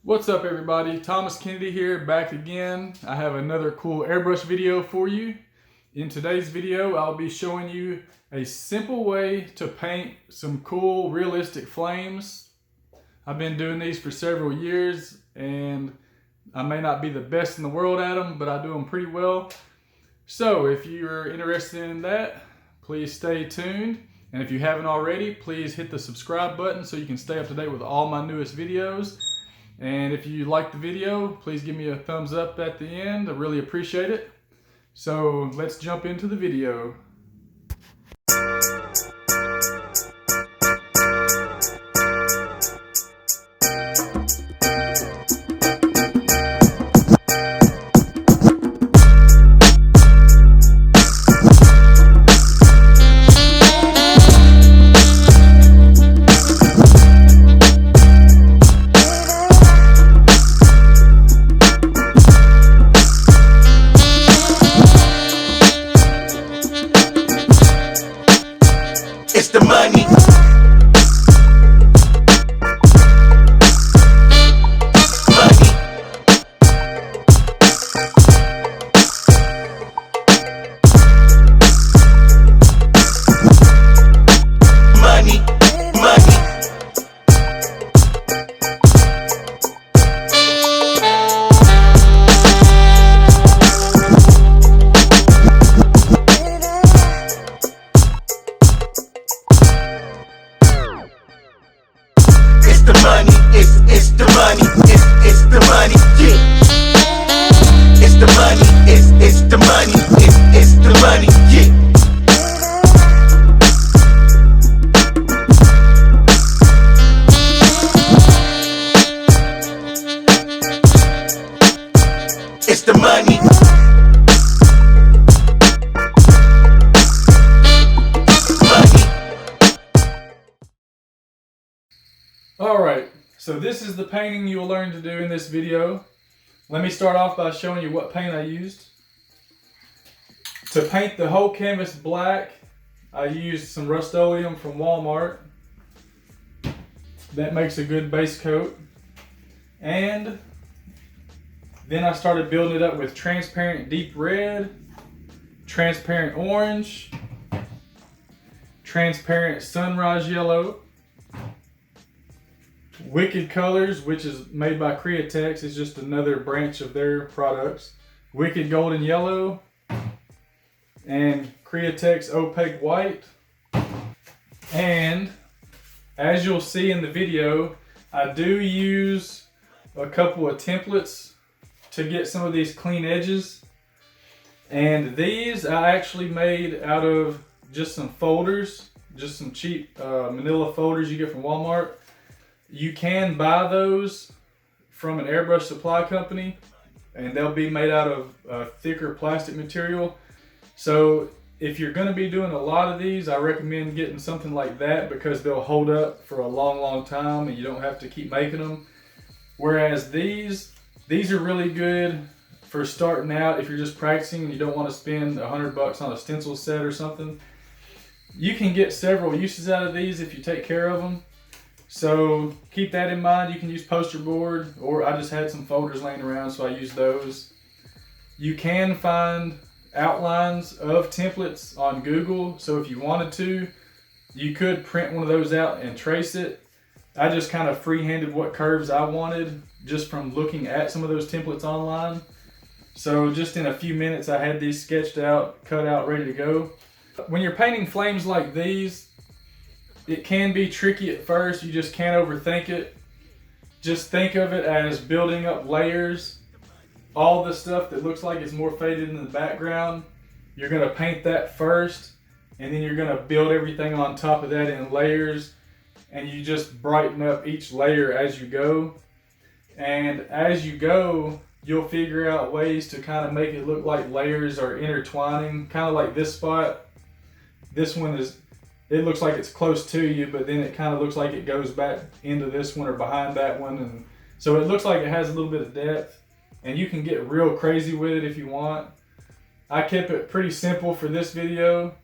What's up everybody, Thomas Kennedy here, back again. I have another cool airbrush video for you. In today's video, I'll be showing you a simple way to paint some cool realistic flames. I've been doing these for several years and I may not be the best in the world at them, but I do them pretty well. So if you're interested in that, please stay tuned. And if you haven't already, please hit the subscribe button so you can stay up to date with all my newest videos. And if you like the video, please give me a thumbs up at the end. I really appreciate it. So let's jump into the video. It's the money. Money. It's the money, it's the money, it's the money, yeah. It's the money, it's the money, it's the money, yeah. It's the money. Alright, so this is the painting you will learn to do in this video. Let me start off by showing you what paint I used. To paint the whole canvas black, I used some Rust-Oleum from Walmart. That makes a good base coat. And then I started building it up with transparent deep red, transparent orange, transparent sunrise yellow, Wicked Colors, which is made by Createx, is just another branch of their products. Wicked Golden Yellow and Createx Opaque White. And as you'll see in the video, I do use a couple of templates to get some of these clean edges. And these I actually made out of just some folders, just some cheap manila folders you get from Walmart. You can buy those from an airbrush supply company and they'll be made out of thicker plastic material. So if you're going to be doing a lot of these, I recommend getting something like that because they'll hold up for a long time and you don't have to keep making them. Whereas these are really good for starting out if you're just practicing and you don't want to spend $100 on a stencil set or something. You can get several uses out of these if you take care of them. So keep that in mind. You can use poster board, or I just had some folders laying around so I used those. You can find outlines of templates on Google, so if you wanted to, you could print one of those out and trace it. I just kind of freehanded what curves I wanted just from looking at some of those templates online. So just in a few minutes I had these sketched out, cut out, ready to go. When you're painting flames like these, it can be tricky at first. You just can't overthink it. Just think of it as building up layers. All the stuff that looks like it's more faded in the background, you're going to paint that first, and then you're going to build everything on top of that in layers, and you just brighten up each layer as you go. And as you go, you'll figure out ways to kind of make it look like layers are intertwining, kind of like this spot. This one it looks like it's close to you, but then it kind of looks like it goes back into this one or behind that one. And so it looks like it has a little bit of depth, and you can get real crazy with it if you want. I kept it pretty simple for this video.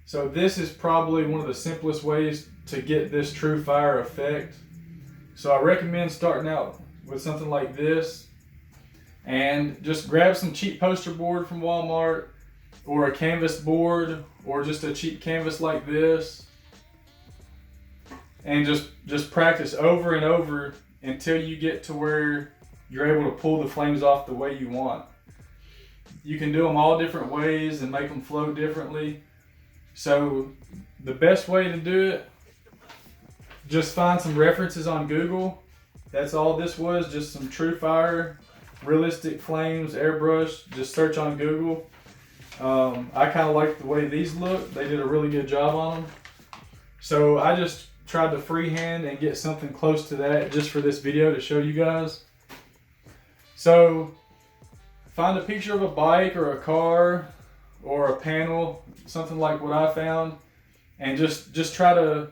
So this is probably one of the simplest ways to get this true fire effect. So I recommend starting out with something like this, and just grab some cheap poster board from Walmart, or a canvas board, or just a cheap canvas like this, and just practice over and over until you get to where you're able to pull the flames off the way you want. You can do them all different ways and make them flow differently. So the best way to do it, just find some references on Google. That's all this was, just some true fire, realistic flames, airbrush. Just search on Google. I kind of like the way these look. They did a really good job on them. So I just tried to freehand and get something close to that just for this video to show you guys. So find a picture of a bike or a car or a panel, something like what I found, and just try to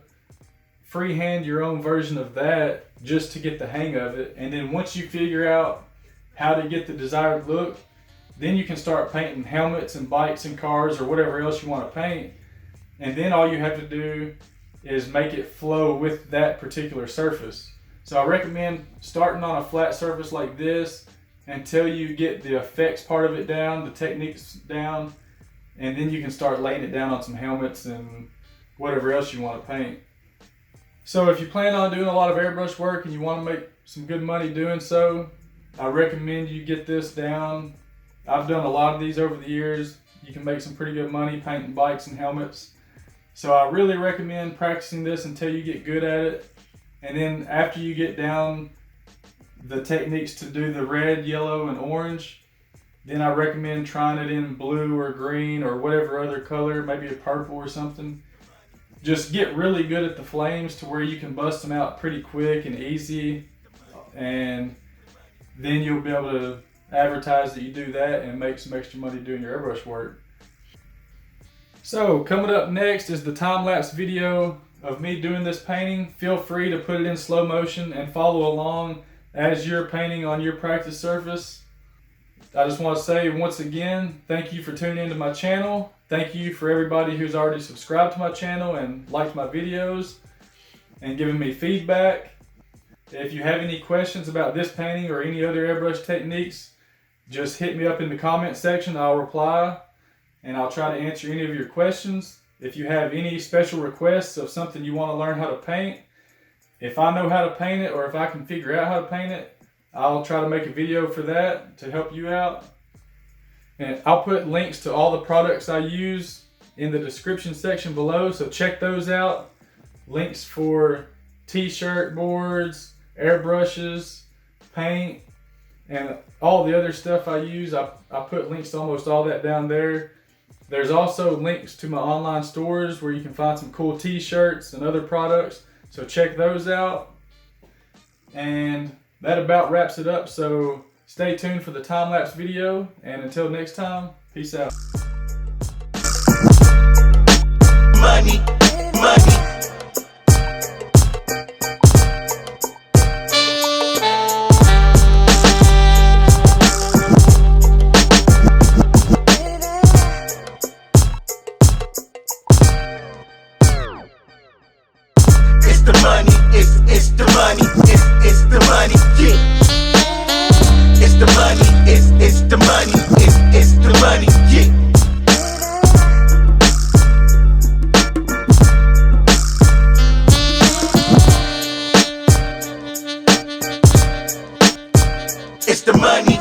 freehand your own version of that just to get the hang of it. And then once you figure out how to get the desired look, then you can start painting helmets and bikes and cars or whatever else you want to paint. And then all you have to do is make it flow with that particular surface. So I recommend starting on a flat surface like this until you get the effects part of it down, the techniques down, and then you can start laying it down on some helmets and whatever else you want to paint. So if you plan on doing a lot of airbrush work and you want to make some good money doing so, I recommend you get this down. I've done a lot of these over the years. You can make some pretty good money painting bikes and helmets. So I really recommend practicing this until you get good at it. And then after you get down the techniques to do the red, yellow, and orange, then I recommend trying it in blue or green or whatever other color, maybe a purple or something. Just get really good at the flames to where you can bust them out pretty quick and easy. And then you'll be able to advertise that you do that and make some extra money doing your airbrush work. So coming up next is the time-lapse video of me doing this painting. Feel free to put it in slow motion and follow along as you're painting on your practice surface. I just want to say once again, thank you for tuning into my channel. Thank you for everybody who's already subscribed to my channel and liked my videos and giving me feedback. If you have any questions about this painting or any other airbrush techniques, just hit me up in the comment section. I'll reply and I'll try to answer any of your questions. If you have any special requests of something you want to learn how to paint, if I know how to paint it or if I can figure out how to paint it, I'll try to make a video for that to help you out. And I'll put links to all the products I use in the description section below, so check those out. Links for t-shirt boards, airbrushes, paint, and all the other stuff I use. I put links to almost all that down there. There's also links to my online stores where you can find some cool t-shirts and other products, so check those out. And that about wraps it up, so stay tuned for the time-lapse video, and until next time, peace out. Money, money. It's the money, it's the money, it's the money, yeah. It's the money, it's the money, it's the money, yeah. It's the money.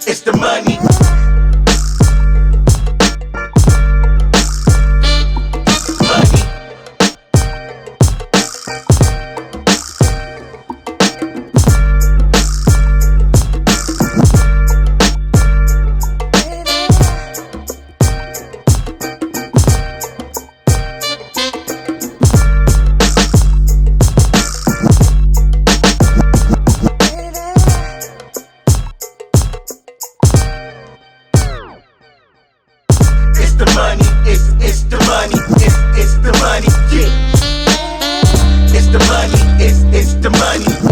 it's the money. Money. It's the money, it's the money, it's the money, yeah. It's the money, it's the money.